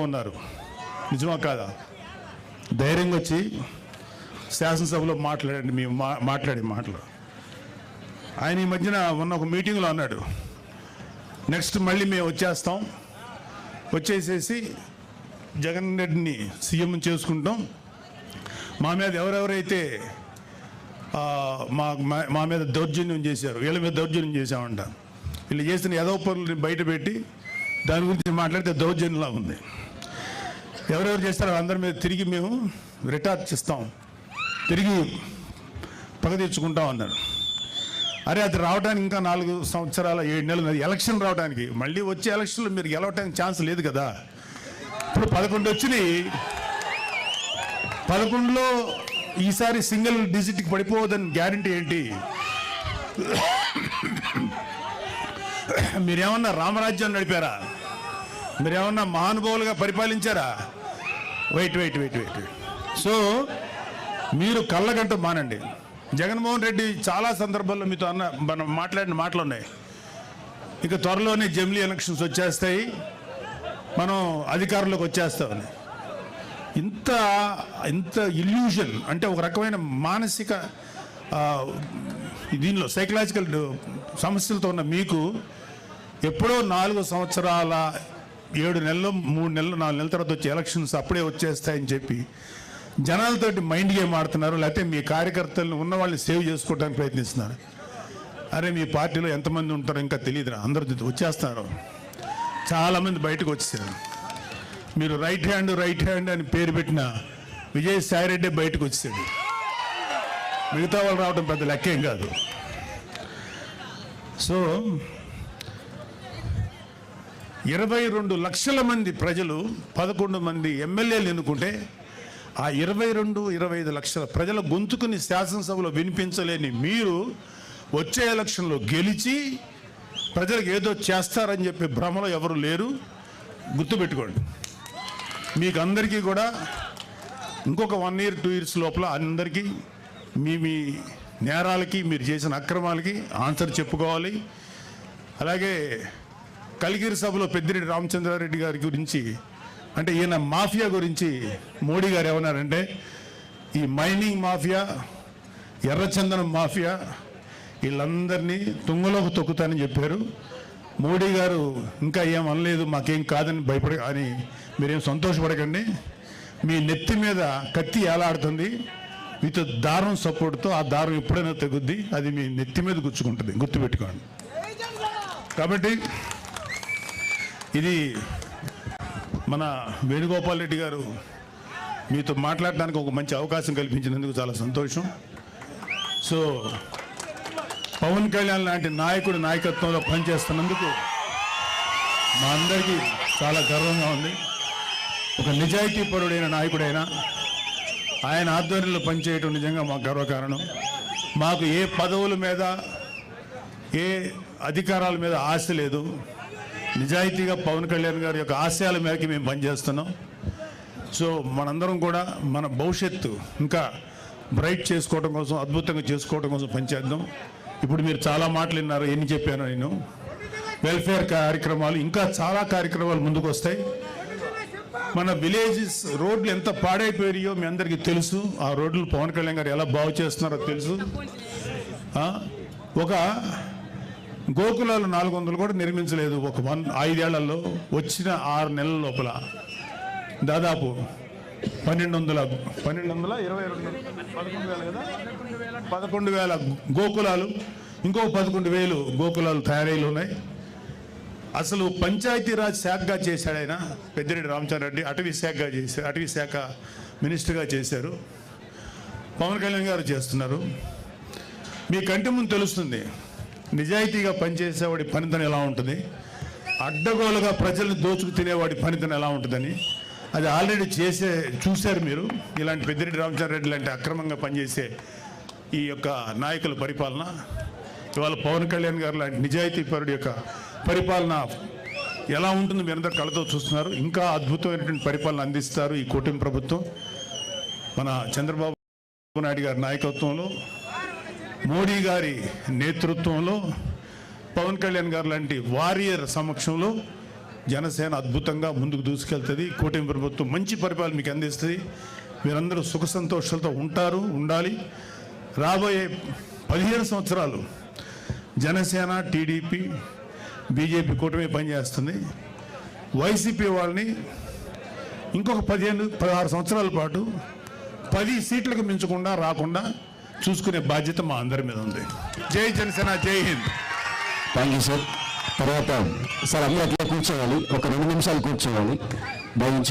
ఉన్నారు. నిజమా కాదా? ధైర్యంగా వచ్చి శాసనసభలో మాట్లాడండి. మేము మాట్లాడే మాటలు ఆయన ఈ మధ్యన ఉన్న ఒక మీటింగ్లో అన్నాడు, నెక్స్ట్ మళ్ళీ మేము వచ్చేస్తాం, వచ్చేసేసి జగన్ రెడ్డిని సీఎం చేసుకుంటాం, మా మీద ఎవరెవరైతే మా మీద దౌర్జన్యం చేశారు వీళ్ళ మీద దౌర్జన్యం చేశామంట, వీళ్ళు చేసిన ఏదో పనులని బయట పెట్టి దాని గురించి మాట్లాడితే దౌర్జన్యంలా ఉంది. ఎవరెవరు చేస్తారో అందరి మీద తిరిగి మేము రిటార్చ్ ఇస్తాం, తిరిగి పగ తెచ్చుకుంటాం అన్నారు. అరే అది రావడానికి ఇంకా 4 సంవత్సరాల 7 నెలలు, ఎలక్షన్ రావడానికి, మళ్ళీ వచ్చే ఎలక్షన్లో మీరు గెలవడానికి ఛాన్స్ లేదు కదా. ఇప్పుడు 11 వచ్చినాయి, 11లో ఈసారి సింగిల్ డిజిట్కి పడిపోవద్దని గ్యారంటీ ఏంటి? మీరేమన్నా రామరాజ్యం నడిపారా? మీరేమన్నా మహానుభావులుగా పరిపాలించారా? వెయిట్. సో మీరు కళ్ళగంట మానండి. జగన్మోహన్ రెడ్డి చాలా సందర్భాల్లో మీతో మనం మాట్లాడిన మాటలు ఉన్నాయి. ఇక త్వరలోనే జమిలీ ఎలక్షన్స్ వచ్చేస్తాయి, మనం అధికారంలోకి వచ్చేస్తామని. ఇంత ఇల్యూషన్ అంటే ఒక రకమైన మానసిక దీనిలో సైకలాజికల్ సమస్యలతో ఉన్న మీకు ఎప్పుడో 4 సంవత్సరాల 7 నెలలు 3 నెలలు 4 నెలల తర్వాత వచ్చే ఎలక్షన్స్ అప్పుడే వచ్చేస్తాయని చెప్పి జనాలతోటి మైండ్ గేమ్ ఆడుతున్నారు. లేకపోతే మీ కార్యకర్తలను ఉన్న వాళ్ళని సేవ్ చేసుకోవడానికి ప్రయత్నిస్తున్నారు. అరే మీ పార్టీలో ఎంతమంది ఉంటారో ఇంకా తెలియదురా, అందరూ వచ్చేస్తున్నారు, చాలామంది బయటకు వచ్చేసారు. మీరు రైట్ హ్యాండ్ అని పేరు పెట్టిన విజయసాయిరెడ్డి బయటకు వచ్చేసాడు, మిగతా వాళ్ళు రావడం పెద్ద లెక్కేం కాదు. సో 22 లక్షల మంది ప్రజలు 11 మంది ఎమ్మెల్యేలు ఎన్నుకుంటే ఆ 22-25 లక్షల ప్రజల గొంతుకుని శాసనసభలో వినిపించలేని మీరు వచ్చే ఎలక్షన్లో గెలిచి ప్రజలకు ఏదో చేస్తారని చెప్పి భ్రమలో ఎవరు లేరు. గుర్తుపెట్టుకోండి. మీకు అందరికీ కూడా ఇంకొక 1 year 2 years లోపల అందరికీ మీ నేరాలకి, మీరు చేసిన అక్రమాలకి ఆన్సర్ చెప్పుకోవాలి. అలాగే కలిగిరి సభలో పెద్దిరెడ్డి రామచంద్రారెడ్డి గారి గురించి, అంటే ఈయన మాఫియా గురించి మోడీ గారు ఏమన్నారంటే, ఈ మైనింగ్ మాఫియా, ఎర్రచందనం మాఫియా వీళ్ళందరినీ తుంగలోకి తొక్కుతానని చెప్పారు. మోడీ గారు ఇంకా ఏం అనలేదు, మాకేం కాదని భయపడ అని మీరేం సంతోషపడకండి. మీ నెత్తి మీద కత్తి ఏలాడుతుంది మీతో దారం సపోర్ట్తో, ఆ దారం ఎప్పుడైనా తెగుద్ది, అది మీ నెత్తి మీద గుచ్చుకుంటుంది, గుర్తుపెట్టుకోండి. కాబట్టి ఇది మన వేణుగోపాల్ రెడ్డి గారు మీతో మాట్లాడడానికి ఒక మంచి అవకాశం కల్పించినందుకు చాలా సంతోషం. సో పవన్ కళ్యాణ్ లాంటి నాయకుడి నాయకత్వంలో పనిచేస్తున్నందుకు మా అందరికీ చాలా గర్వంగా ఉంది. ఒక నిజాయితీపరుడైన నాయకుడైన ఆయన ఆధ్వర్యంలో పనిచేయటం నిజంగా మాకు గర్వకారణం. మాకు ఏ పదవుల మీద, ఏ అధికారాల మీద ఆశ లేదు. నిజాయితీగా పవన్ కళ్యాణ్ గారి యొక్క ఆశయాల మేరకు మేము పనిచేస్తున్నాం. సో మనందరం కూడా మన భవిష్యత్తు ఇంకా బ్రైట్ చేసుకోవడం కోసం, అద్భుతంగా చేసుకోవడం కోసం పనిచేద్దాం. ఇప్పుడు మీరు చాలా మాటలు విన్నారు, ఎన్ని చెప్పాను నేను. వెల్ఫేర్ కార్యక్రమాలు, ఇంకా చాలా కార్యక్రమాలు ముందుకు వస్తాయి. మన విలేజెస్ రోడ్లు ఎంత పాడైపోయాయో మీ అందరికీ తెలుసు. ఆ రోడ్లు పవన్ కళ్యాణ్ గారు ఎలా బాగు చేస్తున్నారో తెలుసు. ఒక గోకులాలు 400 కూడా నిర్మించలేదు ఒక 5 ఏళ్లలో. వచ్చిన 6 నెలల లోపల దాదాపు 11,000 గోకులాలు, ఇంకో 11,000 గోకులాలు తయారీలు ఉన్నాయి. అసలు పంచాయతీరాజ్ శాఖగా చేశాడు ఆయన పెద్దిరెడ్డి రామచంద్రారెడ్డి, అటవీ శాఖ మినిస్టర్గా చేశారు. పవన్ కళ్యాణ్ గారు చేస్తున్నారు. మీ కంటి ముందు తెలుస్తుంది నిజాయితీగా పనిచేసేవాడి పనితనం ఎలా ఉంటుంది, అడ్డగోలుగా ప్రజల్ని దోచుకు తినేవాడి పనితనం ఎలా ఉంటుందని. అది ఆల్రెడీ చూశారు మీరు. ఇలాంటి పెద్దిరెడ్డి రామచంద్రారెడ్డి లాంటి అక్రమంగా పనిచేసే ఈ యొక్క నాయకుల పరిపాలన, ఇవాళ పవన్ కళ్యాణ్ గారు లాంటి నిజాయితీపరుడి యొక్క పరిపాలన ఎలా ఉంటుంది మీరందరూ కళ్ళతో చూస్తున్నారు. ఇంకా అద్భుతమైనటువంటి పరిపాలన అందిస్తారు ఈ కూటమి ప్రభుత్వం. మన చంద్రబాబు నాయుడు గారి నాయకత్వంలో, మోడీ గారి నేతృత్వంలో, పవన్ కళ్యాణ్ గారు లాంటి వారియర్ సమక్షంలో జనసేన అద్భుతంగా ముందుకు దూసుకెళ్తుంది. కూటమి ప్రభుత్వం మంచి పరిపాలన మీకు అందిస్తుంది. మీరందరూ సుఖ సంతోషాలతో ఉంటారు, ఉండాలి. రాబోయే 15 సంవత్సరాలు జనసేన, టీడీపీ, బీజేపీ కూటమి పనిచేస్తుంది. వైసీపీ వాళ్ళని ఇంకొక 15-16 సంవత్సరాల పాటు 10 సీట్లకు మించకుండా రాకుండా చూసుకునే బాధ్యత మా అందరి మీద ఉంది. జై జనసేన, జై హింద్. Thank you sir. తర్వాత సార్ అందరూ అట్లా కూర్చోవాలి, ఒక 2 నిమిషాలు కూర్చోవాలి దయించి.